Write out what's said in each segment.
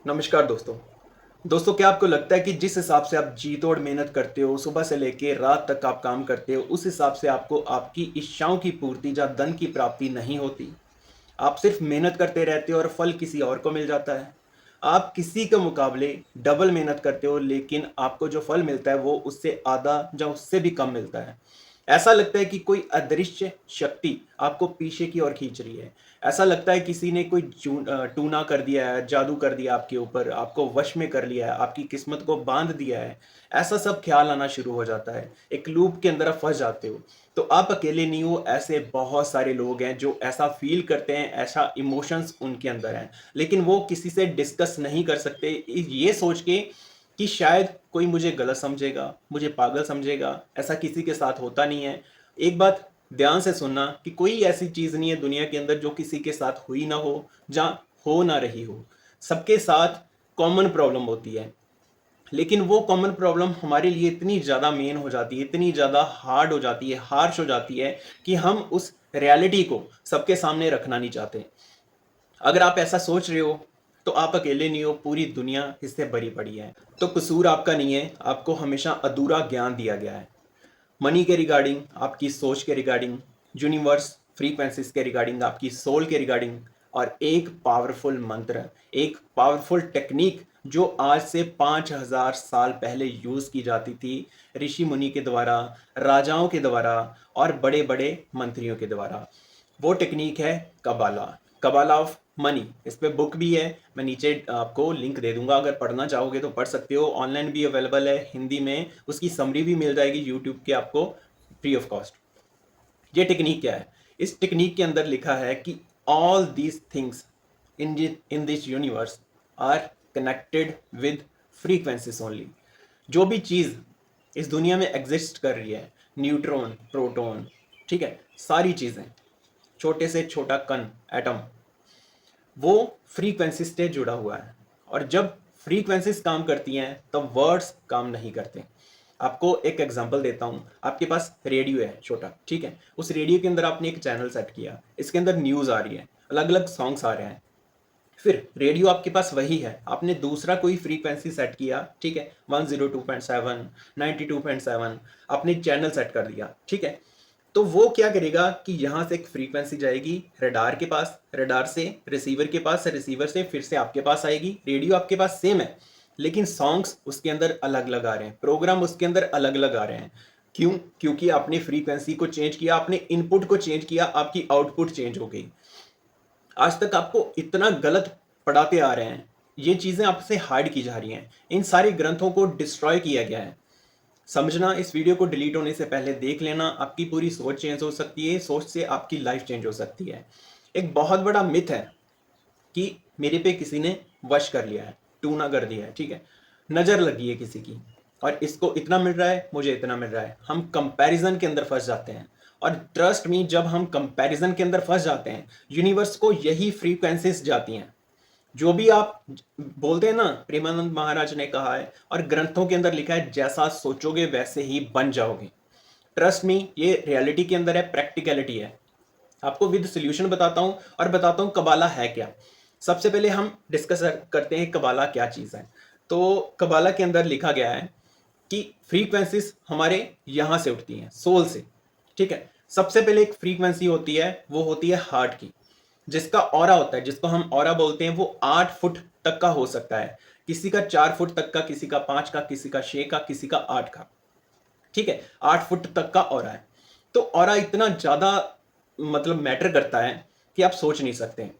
नमस्कार दोस्तों। क्या आपको लगता है कि जिस हिसाब से आप जी तोड़ मेहनत करते हो, सुबह से लेके रात तक आप काम करते हो, उस हिसाब से आपको आपकी इच्छाओं की पूर्ति या धन की प्राप्ति नहीं होती? आप सिर्फ मेहनत करते रहते हो और फल किसी और को मिल जाता है। आप किसी के मुकाबले डबल मेहनत करते हो, लेकिन आपको जो फल मिलता है वो उससे आधा या उससे भी कम मिलता है। ऐसा लगता है कि कोई अदृश्य शक्ति आपको पीछे की ओर खींच रही है। ऐसा लगता है किसी ने कोई टूना कर दिया है, जादू कर दिया आपके ऊपर, आपको वश में कर लिया है, आपकी किस्मत को बांध दिया है। ऐसा सब ख्याल आना शुरू हो जाता है। एक लूप के अंदर आप फंस जाते हो। तो आप अकेले नहीं हो, ऐसे बहुत सारे लोग हैं जो ऐसा फील करते हैं, ऐसा इमोशंस उनके अंदर हैं, लेकिन वो किसी से डिस्कस नहीं कर सकते, ये सोच के कि शायद कोई मुझे गलत समझेगा, मुझे पागल समझेगा। ऐसा किसी के साथ होता नहीं है। एक बात ध्यान से सुनना कि कोई ऐसी चीज़ नहीं है दुनिया के अंदर जो किसी के साथ हुई ना हो, या हो ना रही हो। सबके साथ कॉमन प्रॉब्लम होती है, लेकिन वो कॉमन प्रॉब्लम हमारे लिए इतनी ज़्यादा मेन हो जाती है, इतनी ज़्यादा हार्ड हो जाती है, हार्श हो जाती है कि हम उस रियलिटी को सबके सामने रखना नहीं चाहते। अगर आप ऐसा सोच रहे हो तो आप अकेले नहीं हो, पूरी दुनिया इससे भरी पड़ी है। तो कसूर आपका नहीं है, आपको हमेशा अधूरा ज्ञान दिया गया है। मनी के रिगार्डिंग, आपकी सोच के रिगार्डिंग, यूनिवर्स फ्रीक्वेंसीज के रिगार्डिंग, आपकी सोल के रिगार्डिंग, और एक पावरफुल मंत्र, एक पावरफुल टेक्निक जो आज से 5000 साल पहले यूज की जाती थी, ऋषि मुनि के द्वारा, राजाओं के द्वारा और बड़े बड़े मंत्रियों के द्वारा। वो टेक्निक है कबाला, कबाला ऑफ मनी। इस पे बुक भी है, मैं नीचे आपको लिंक दे दूंगा, अगर पढ़ना चाहोगे तो पढ़ सकते हो। ऑनलाइन भी अवेलेबल है हिंदी में, उसकी समरी भी मिल जाएगी यूट्यूब के आपको फ्री ऑफ कॉस्ट। ये टेक्निक क्या है? इस टेक्निक के अंदर लिखा है कि all these things in this universe are connected with frequencies only. जो भी चीज़ इस दुनिया में एग्जिस्ट कर रही है, न्यूट्रॉन, प्रोटॉन, ठीक है, सारी चीज़ें, छोटे से छोटा कण, एटम, वो फ्रीक्वेंसी से जुड़ा हुआ है। और जब फ्रीक्वेंसीज काम करती हैं तब वर्ड्स काम नहीं करते। आपको एक एग्जांपल देता हूँ। आपके पास रेडियो है छोटा, ठीक है, उस रेडियो के अंदर आपने एक चैनल सेट किया, इसके अंदर न्यूज़ आ रही है, अलग अलग सॉन्ग्स आ रहे हैं। फिर रेडियो आपके पास वही है, आपने दूसरा कोई फ्रीक्वेंसी सेट किया, ठीक है, 102.7, 92.7, आपने चैनल सेट कर दिया, ठीक है। तो वो क्या करेगा कि यहाँ से एक फ्रीक्वेंसी जाएगी रडार के पास, रडार से रिसीवर के पास, रिसीवर से फिर से आपके पास आएगी। रेडियो आपके पास सेम है, लेकिन सॉन्ग्स उसके अंदर अलग अलग आ रहे हैं, प्रोग्राम उसके अंदर अलग अलग आ रहे हैं। क्यों? क्योंकि आपने फ्रीक्वेंसी को चेंज किया, आपने इनपुट को चेंज किया, आपकी आउटपुट चेंज हो गई। आज तक आपको इतना गलत पढ़ाते आ रहे हैं, ये चीज़ें आपसे हाइड की जा रही हैं, इन सारे ग्रंथों को डिस्ट्रॉय किया गया है। समझना, इस वीडियो को डिलीट होने से पहले देख लेना, आपकी पूरी सोच चेंज हो सकती है, सोच से आपकी लाइफ चेंज हो सकती है। एक बहुत बड़ा मिथ है कि मेरे पे किसी ने वश कर लिया है, टूना कर दिया है, ठीक है, नज़र लगी है किसी की, और इसको इतना मिल रहा है, मुझे इतना मिल रहा है। हम कंपैरिजन के अंदर फंस जाते हैं, और ट्रस्ट मी, जब हम कंपैरिजन के अंदर फंस जाते हैं, यूनिवर्स को यही फ्रीक्वेंसीज जाती हैं। जो भी आप बोलते हैं ना, प्रेमानंद महाराज ने कहा है और ग्रंथों के अंदर लिखा है, जैसा सोचोगे वैसे ही बन जाओगे। ट्रस्ट मी, ये रियलिटी के अंदर है, प्रैक्टिकलिटी है। आपको विद सोल्यूशन बताता हूं, और बताता हूं कबाला है क्या। सबसे पहले हम डिस्कस करते हैं कबाला क्या चीज़ है। तो कबाला के अंदर लिखा गया है कि फ्रीक्वेंसीज हमारे यहां से उठती हैं, सोल से, ठीक है। सबसे पहले एक फ्रीक्वेंसी होती है, वो होती है हार्ट की, जिसका ऑरा होता है, जिसको हम ऑरा बोलते हैं। वो 8 फुट तक का हो सकता है, किसी का 4 फुट तक का, किसी का 5 का, किसी का 6 का, किसी का 8 का, ठीक है। 8 फुट तक का ऑरा है। तो ऑरा इतना ज्यादा मतलब मैटर करता है कि आप सोच नहीं सकते।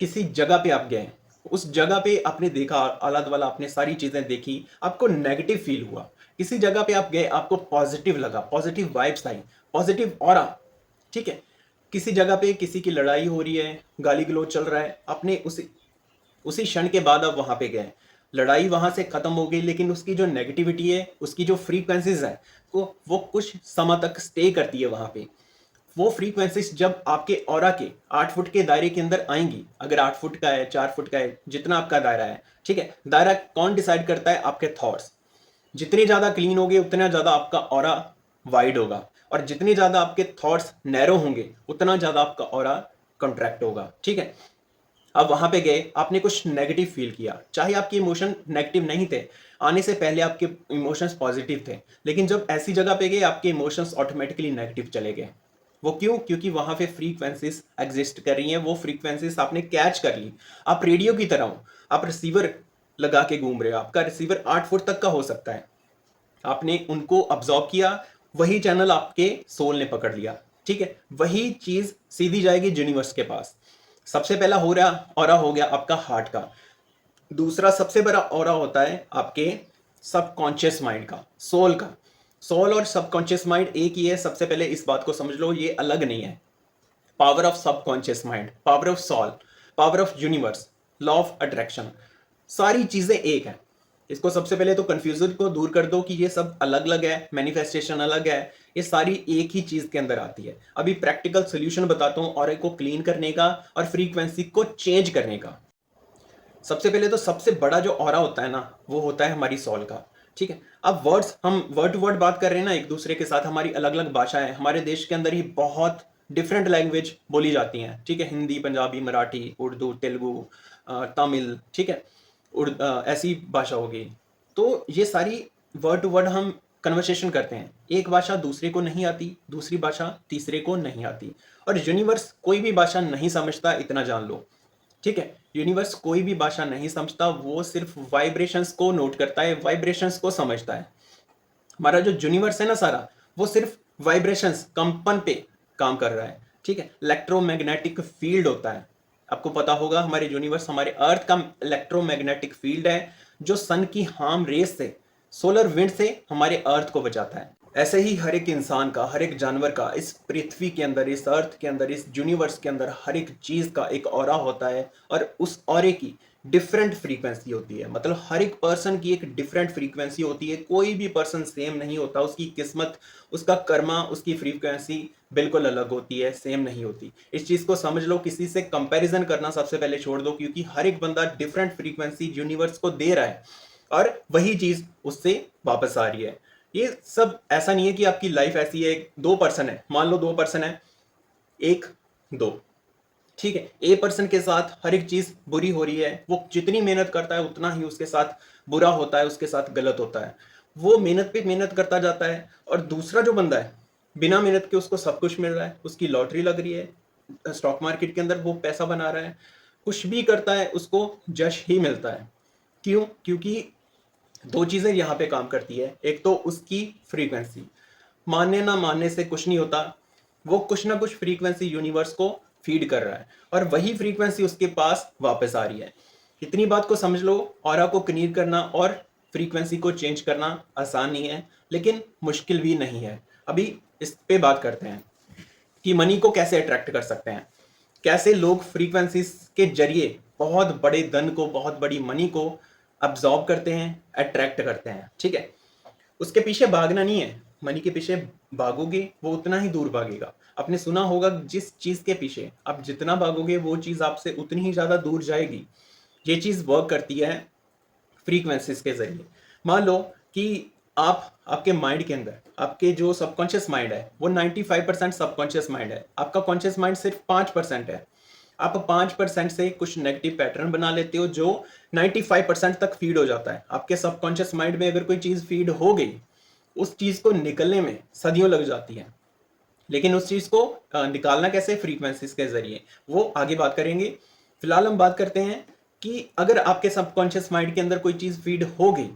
किसी जगह पे आप गए, उस जगह पे आपने देखा आला वाला, आपने सारी चीजें देखी, आपको नेगेटिव फील हुआ। किसी जगह पे आप गए, आपको पॉजिटिव लगा, पॉजिटिव वाइब्स आई, पॉजिटिव ऑरा, ठीक है। किसी जगह पे किसी की लड़ाई हो रही है, गाली गलौज चल रहा है, आपने उसी उसी क्षण के बाद आप वहां पे गए, लड़ाई वहां से खत्म हो गई, लेकिन उसकी जो नेगेटिविटी है, उसकी जो फ्रीक्वेंसीज है, वो कुछ समय तक स्टे करती है वहां पे। वो फ्रीक्वेंसीज जब आपके ऑरा के 8 फुट के दायरे के अंदर आएंगी, अगर 8 फुट का है, 4 फुट का है, जितना आपका दायरा है, ठीक है। दायरा कौन डिसाइड करता है? आपके थॉट्स। जितने ज्यादा क्लीन होंगे उतना ज्यादा आपका ऑरा वाइड होगा, और जितने ज्यादा आपके थॉट्स नैरो होंगे उतना ज्यादा आपका ऑरा कॉन्ट्रैक्ट होगा, ठीक है। अब वहां पे गए, आपने कुछ नेगेटिव फील किया, चाहे आपके इमोशन नेगेटिव नहीं थे, आने से पहले आपके इमोशंस पॉजिटिव थे, लेकिन जब ऐसी जगह पे गए आपके इमोशंस ऑटोमेटिकली नेगेटिव चले गए। वो क्यों? क्योंकि वहां पे फ्रीक्वेंसीज एग्जिस्ट कर रही हैं, वो फ्रीक्वेंसीज आपने कैच कर ली। आप रेडियो की तरह हो, आप रिसीवर लगा के घूम रहे हो, आपका रिसीवर 8 फुट तक का हो सकता है, आपने उनको अब्जॉर्ब किया, वही चैनल आपके सोल ने पकड़ लिया। ठीक है, वही चीज सीधी जाएगी यूनिवर्स के पास। सबसे पहला हो रहा ऑरा हो गया आपका हार्ट का। दूसरा सबसे बड़ा ऑरा होता है आपके सबकॉन्शियस माइंड का, सोल का। सोल और सबकॉन्शियस माइंड एक ही है, सबसे पहले इस बात को समझ लो, ये अलग नहीं है। Power of subconscious mind, power of soul, power of universe, law of attraction, सारी चीजें एक है। इसको सबसे पहले तो कंफ्यूजन को दूर कर दो कि ये सब अलग अलग है, मैनिफेस्टेशन अलग है, ये सारी एक ही चीज के अंदर आती है। अभी प्रैक्टिकल सोल्यूशन बताता हूं ऑरा को क्लीन करने का और फ्रीक्वेंसी को चेंज करने का। सबसे पहले तो सबसे बड़ा जो ऑरा होता है ना, वो होता है हमारी सोल का। ठीक है, अब वर्ड्स, हम वर्ड टू वर्ड बात कर रहे हैं ना एक दूसरे के साथ, हमारी अलग अलग भाषाएं, हमारे देश के अंदर ही बहुत डिफरेंट लैंग्वेज बोली जाती हैं। ठीक है, हिंदी, पंजाबी, मराठी, उर्दू, तेलुगु, तमिल, ठीक है, ऐसी भाषा होगी। तो ये सारी वर्ड टू वर्ड हम कन्वर्सेशन करते हैं, एक भाषा दूसरे को नहीं आती, दूसरी भाषा तीसरे को नहीं आती, और यूनिवर्स कोई भी भाषा नहीं समझता, इतना जान लो। ठीक है, यूनिवर्स कोई भी भाषा नहीं समझता, वो सिर्फ वाइब्रेशंस को नोट करता है, वाइब्रेशंस को समझता है। हमारा जो यूनिवर्स है ना सारा, वो सिर्फ वाइब्रेशंस, कंपन पे काम कर रहा है। ठीक है, इलेक्ट्रोमैग्नेटिक फील्ड होता है, आपको पता होगा हमारे यूनिवर्स, हमारे अर्थ का इलेक्ट्रोमैग्नेटिक फील्ड है, जो सन की हार्म रेस से, सोलर विंड से हमारे अर्थ को बचाता है। ऐसे ही हर एक इंसान का, हर एक जानवर का, इस पृथ्वी के अंदर, इस अर्थ के अंदर, इस यूनिवर्स के अंदर हर एक चीज का एक ऑरा होता है, और उस ऑरे की डिफरेंट फ्रीक्वेंसी होती है। मतलब हर एक पर्सन की एक डिफरेंट फ्रीक्वेंसी होती है, कोई भी पर्सन सेम नहीं होता, उसकी किस्मत, उसका कर्मा, उसकी फ्रीक्वेंसी बिल्कुल अलग होती है, सेम नहीं होती। इस चीज को समझ लो, किसी से कंपैरिजन करना सबसे पहले छोड़ दो, क्योंकि हर एक बंदा डिफरेंट फ्रीक्वेंसी यूनिवर्स को दे रहा है, और वही चीज उससे वापस आ रही है। ये सब ऐसा नहीं है कि आपकी लाइफ ऐसी है, दो पर्सन है, मान लो दो पर्सन है, एक, दो, ठीक है, ए पर्सन के साथ हर एक चीज बुरी हो रही है, वो जितनी मेहनत करता है उतना ही उसके साथ बुरा होता है, उसके साथ गलत होता है, वो मेहनत पे मेहनत करता जाता है। और दूसरा जो बंदा है, बिना मेहनत के उसको सब कुछ मिल रहा है, उसकी लॉटरी लग रही है, स्टॉक मार्केट के अंदर वो पैसा बना रहा है, कुछ भी करता है उसको जश ही मिलता है। क्यों? क्योंकि दो चीजें यहाँ पे काम करती है, एक तो उसकी फ्रीक्वेंसी, मानने ना मानने से कुछ नहीं होता, वो कुछ ना कुछ फ्रीक्वेंसी यूनिवर्स को फीड कर रहा है, और वही फ्रीक्वेंसी उसके पास वापस आ रही है। इतनी बात को समझ लो, ऑरा को क्लियर करना और फ्रीक्वेंसी को चेंज करना आसान नहीं है, लेकिन मुश्किल भी नहीं है। अभी इस पे बात करते हैं कि मनी को कैसे अट्रैक्ट कर सकते हैं, कैसे लोग फ्रीक्वेंसीज के जरिए बहुत बड़े धन को, बहुत बड़ी मनी को अब्जॉर्ब करते हैं, अट्रैक्ट करते हैं। ठीक है, उसके पीछे भागना नहीं है, मनी के पीछे भागोगे वो उतना ही दूर भागेगा। आपने सुना होगा, जिस चीज के पीछे आप जितना भागोगे वो चीज आपसे उतनी ही ज्यादा दूर जाएगी। ये चीज वर्क करती है फ्रीक्वेंसीज के जरिए। मान लो कि आप, आपके माइंड के अंदर, आपके जो सबकॉन्शियस माइंड है वो 95% सबकॉन्शियस माइंड है, आपका कॉन्शियस माइंड सिर्फ 5% है। आप 5% से कुछ नेगेटिव पैटर्न बना लेते हो, जो 95% तक फीड हो जाता है आपके सबकॉन्शियस माइंड में। अगर कोई चीज फीड हो गई, उस चीज को निकलने में सदियों लग जाती है, लेकिन उस चीज को निकालना कैसे? फ्रीक्वेंसीज के जरिए, वो आगे बात करेंगे। फिलहाल हम बात करते हैं कि अगर आपके सबकॉन्शियस माइंड के अंदर कोई चीज फीड हो गई,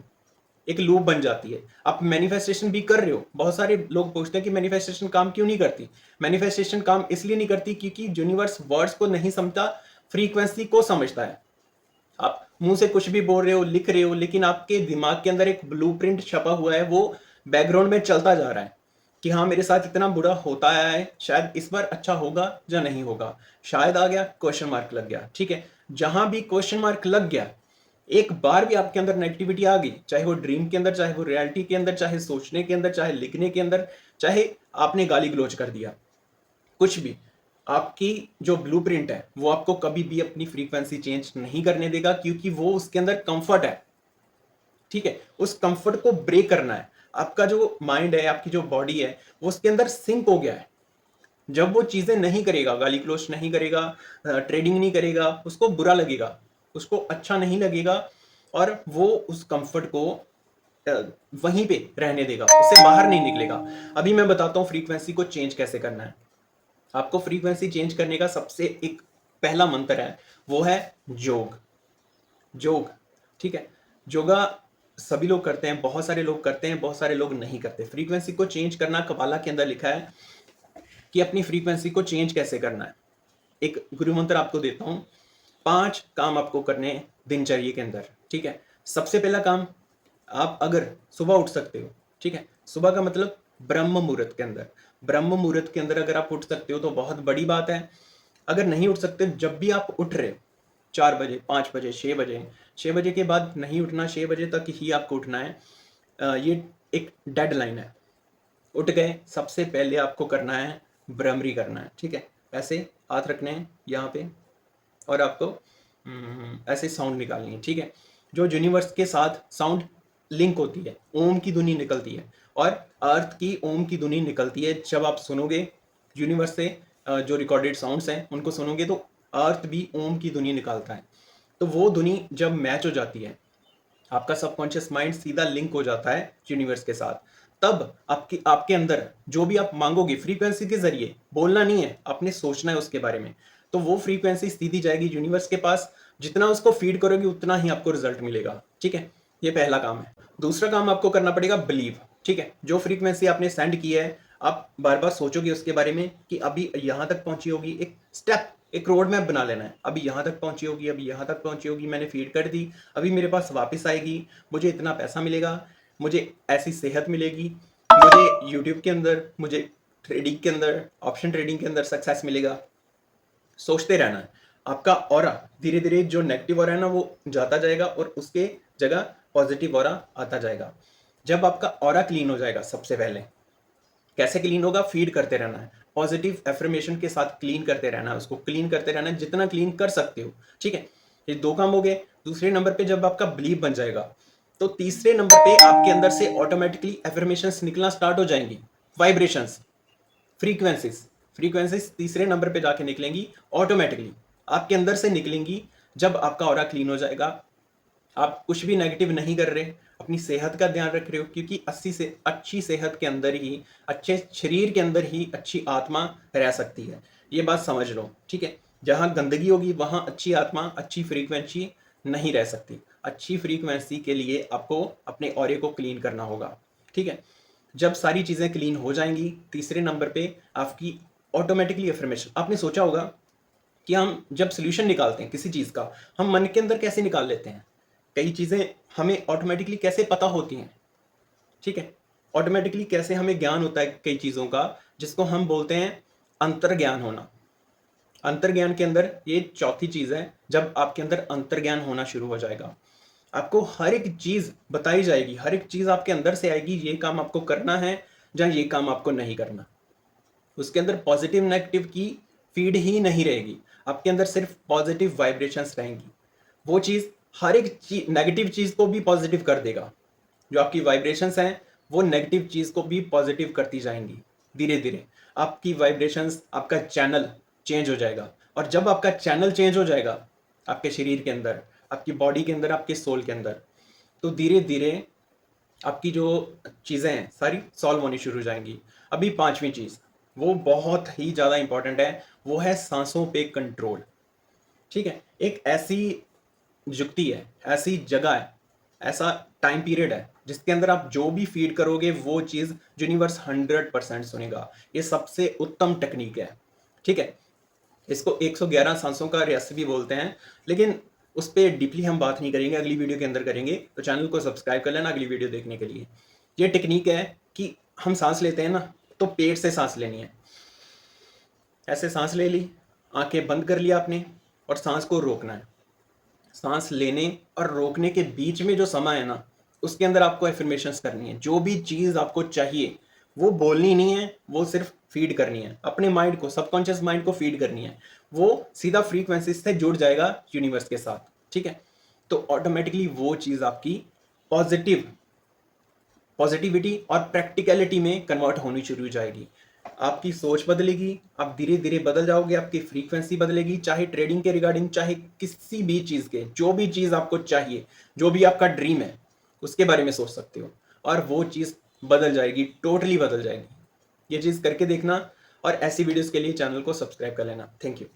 एक लूप बन जाती है, आप मैनिफेस्टेशन भी कर रहे हो। बहुत सारे लोग पूछते हैं कि मैनिफेस्टेशन काम क्यों नहीं करती। मैनिफेस्टेशन काम इसलिए नहीं करती क्योंकि यूनिवर्स वर्ड्स को नहीं समझता, फ्रीक्वेंसी को समझता है। आप मुंह से कुछ भी बोल रहे हो, लिख रहे हो, लेकिन आपके दिमाग के अंदर एक ब्लूप्रिंट छपा हुआ है, वो बैकग्राउंड में चलता जा रहा है कि हाँ मेरे साथ इतना बुरा होता आया है, शायद इस बार अच्छा होगा या नहीं होगा। शायद आ गया, क्वेश्चन मार्क लग गया। ठीक है, जहां भी क्वेश्चन मार्क लग गया, एक बार भी आपके अंदर नेगेटिविटी आ गई, चाहे वो ड्रीम के अंदर, चाहे वो रियलिटी के अंदर, चाहे सोचने के अंदर, चाहे लिखने के अंदर, चाहे आपने गाली गलौज कर दिया, कुछ भी, आपकी जो ब्लूप्रिंट है वो आपको कभी भी अपनी फ्रीक्वेंसी चेंज नहीं करने देगा, क्योंकि वो उसके अंदर कंफर्ट है। ठीक है, उस कंफर्ट को ब्रेक करना है। आपका जो माइंड है, आपकी जो बॉडी है, वो उसके अंदर सिंक हो गया है। जब वो चीज़ें नहीं करेगा, गाली गलौज नहीं करेगा, ट्रेडिंग नहीं करेगा, उसको बुरा लगेगा, उसको अच्छा नहीं लगेगा और वो उस कंफर्ट को अ, वहीं पे रहने देगा, उससे बाहर नहीं निकलेगा। अभी मैं बताता हूँ फ्रीक्वेंसी को चेंज कैसे करना है। आपको फ्रीक्वेंसी चेंज करने का सबसे एक पहला मंत्र है, वो है योग। योग, ठीक है। योगा सभी लोग करते हैं, बहुत सारे लोग करते हैं, बहुत सारे लोग नहीं करते। फ्रीक्वेंसी को चेंज करना कपाला के अंदर लिखा है कि अपनी फ्रीक्वेंसी को चेंज कैसे करना है। एक गुरु मंत्र आपको देता हूं, 5 काम आपको करने हैं दिनचर्या के अंदर, ठीक है। सबसे पहला काम, आप अगर सुबह उठ सकते हो, ठीक है, सुबह का मतलब ब्रह्म मुहूर्त के अंदर, ब्रह्म मुहूर्त के अंदर अगर आप उठ सकते हो तो बहुत बड़ी बात है। अगर नहीं उठ सकते, जब भी आप उठ रहे हो, 4 बजे, 5 बजे, 6 बजे, 6 बजे के बाद नहीं उठना, 6 बजे तक ही आपको उठना है। ये एक डेडलाइन है। उठ गए, सबसे पहले आपको करना है भ्रमरी करना है, ठीक है। ऐसे हाथ रखने हैं यहाँ पे और आपको ऐसे साउंड निकालनी है, ठीक है। जो यूनिवर्स के साथ साउंड लिंक होती है, ओम की ध्वनि निकलती है और अर्थ की ओम की ध्वनि निकलती है। जब आप सुनोगे यूनिवर्स से जो रिकॉर्डेड साउंड्स हैं उनको सुनोगे तो अर्थ भी ओम की ध्वनि निकालता है। तो वो ध्वनि जब मैच हो जाती है, आपका सबकॉन्शियस माइंड सीधा लिंक हो जाता है यूनिवर्स के साथ, तब आपके अंदर जो भी आप मांगोगे फ्रीक्वेंसी के जरिए, बोलना नहीं है, आपने सोचना है उसके बारे में, तो वो फ्रीक्वेंसी सीधी जाएगी यूनिवर्स के पास। जितना उसको फीड करोगे उतना ही आपको रिजल्ट मिलेगा, ठीक है। ये पहला काम है। दूसरा काम आपको करना पड़ेगा बिलीव, ठीक है। जो फ्रीक्वेंसी आपने सेंड की है, आप बार बार सोचोगे उसके बारे में कि अभी यहां तक पहुंची होगी, एक स्टेप, एक रोड मैप बना लेना है। अभी यहां तक पहुंची होगी, अभी यहां तक पहुंची होगी, मैंने फीड कर दी, अभी मेरे पास वापस आएगी, मुझे इतना पैसा मिलेगा, मुझे ऐसी सेहत मिलेगी, मुझे यूट्यूब के अंदर, मुझे ट्रेडिंग के अंदर, ऑप्शन ट्रेडिंग के अंदर सक्सेस मिलेगा। सोचते रहना है। आपका ऑरा धीरे धीरे, जो नेगेटिव ऑरा है ना, वो जाता जाएगा और उसके जगह पॉजिटिव ऑरा आता जाएगा। जब आपका ऑरा क्लीन हो जाएगा, सबसे पहले कैसे क्लीन होगा, फीड करते रहना है, पॉजिटिव एफर्मेशन के साथ क्लीन करते रहना है, उसको क्लीन करते रहना है जितना क्लीन कर सकते हो, ठीक है। ये 2 काम हो गए। दूसरे नंबर पे जब आपका बिलीव बन जाएगा, तो तीसरे नंबर पे आपके अंदर से ऑटोमेटिकली एफर्मेशंस निकलना स्टार्ट हो जाएंगी, वाइब्रेशंस, फ्रीक्वेंसीज। फ्रीक्वेंसीज तीसरे नंबर पे जाके निकलेंगी, ऑटोमेटिकली आपके अंदर से निकलेंगी। जब आपका ऑरा क्लीन हो जाएगा, आप कुछ भी नेगेटिव नहीं कर रहे, अपनी सेहत का ध्यान रख रहे हो, क्योंकि 80 से अच्छी सेहत के अंदर ही, अच्छे शरीर के अंदर ही अच्छी आत्मा रह सकती है। ये बात समझ लो, ठीक है। जहां गंदगी होगी वहां अच्छी आत्मा, अच्छी फ्रीक्वेंसी नहीं रह सकती। अच्छी फ्रीक्वेंसी के लिए आपको अपने ऑरे को क्लीन करना होगा, ठीक है। जब सारी चीजें क्लीन हो जाएंगी, तीसरे नंबर पे आपकी ऑटोमेटिकली अफर्मेशन। आपने सोचा होगा कि हम जब सोल्यूशन निकालते हैं किसी चीज का, हम मन के अंदर कैसे निकाल लेते हैं, कई चीजें हमें ऑटोमेटिकली कैसे पता होती हैं, ठीक है। ऑटोमेटिकली कैसे हमें ज्ञान होता है कई चीजों का, जिसको हम बोलते हैं अंतर्ज्ञान होना। अंतर्ज्ञान के अंदर ये चौथी चीज है। जब आपके अंदर अंतर्ज्ञान होना शुरू हो जाएगा, आपको हर एक चीज बताई जाएगी, हर एक चीज आपके अंदर से आएगी, ये काम आपको करना है या ये काम आपको नहीं करना। उसके अंदर पॉजिटिव नेगेटिव की फीड ही नहीं रहेगी, आपके अंदर सिर्फ पॉजिटिव वाइब्रेशंस रहेंगी। वो चीज, हर एक चीज, नेगेटिव चीज को भी पॉजिटिव कर देगा। जो आपकी वाइब्रेशंस हैं वो नेगेटिव चीज को भी पॉजिटिव करती जाएंगी। धीरे धीरे आपकी वाइब्रेशंस, आपका चैनल चेंज हो जाएगा। और जब आपका चैनल चेंज हो जाएगा आपके शरीर के अंदर, आपकी बॉडी के अंदर, आपके सोल के अंदर, तो धीरे धीरे आपकी जो चीज़ें हैं सारी सॉल्व होनी शुरू हो जाएंगी। अभी पांचवी चीज़, वो बहुत ही ज़्यादा इंपॉर्टेंट है, वो है सांसों पे कंट्रोल, ठीक है। एक ऐसी युक्ति है, ऐसी जगह है, ऐसा टाइम पीरियड है जिसके अंदर आप जो भी फीड करोगे वो चीज़ यूनिवर्स 100% सुनेगा। ये सबसे उत्तम टेक्निक है, ठीक है। इसको 111 सांसों का रहस्य भी बोलते हैं, लेकिन उस पर डीपली हम बात नहीं करेंगे, अगली वीडियो के अंदर करेंगे। तो चैनल को सब्सक्राइब कर लेना अगली वीडियो देखने के लिए। ये टेक्निक है कि हम सांस लेते हैं ना, तो पेट से सांस लेनी है। ऐसे सांस ले ली, आंखें बंद कर लिया आपने, और सांस को रोकना है। सांस लेने और रोकने के बीच में जो समय है ना, उसके अंदर आपको एफर्मेशंस करनी है। जो भी चीज़ आपको चाहिए वो बोलनी नहीं है, वो सिर्फ फीड करनी है अपने माइंड को, सबकॉन्शियस माइंड को फीड करनी है। वो सीधा फ्रीक्वेंसी से जुड़ जाएगा यूनिवर्स के साथ, ठीक है। तो ऑटोमेटिकली वो चीज़ आपकी पॉजिटिविटी और प्रैक्टिकलिटी में कन्वर्ट होनी शुरू हो जाएगी। आपकी सोच बदलेगी, आप धीरे धीरे बदल जाओगे, आपकी फ्रीक्वेंसी बदलेगी, चाहे ट्रेडिंग के रिगार्डिंग, चाहे किसी भी चीज़ के, जो भी चीज़ आपको चाहिए, जो भी आपका ड्रीम है, उसके बारे में सोच सकते हो और वो चीज़ बदल जाएगी, टोटली बदल जाएगी। ये चीज़ करके देखना और ऐसी वीडियोस के लिए चैनल को सब्सक्राइब कर लेना। Thank you.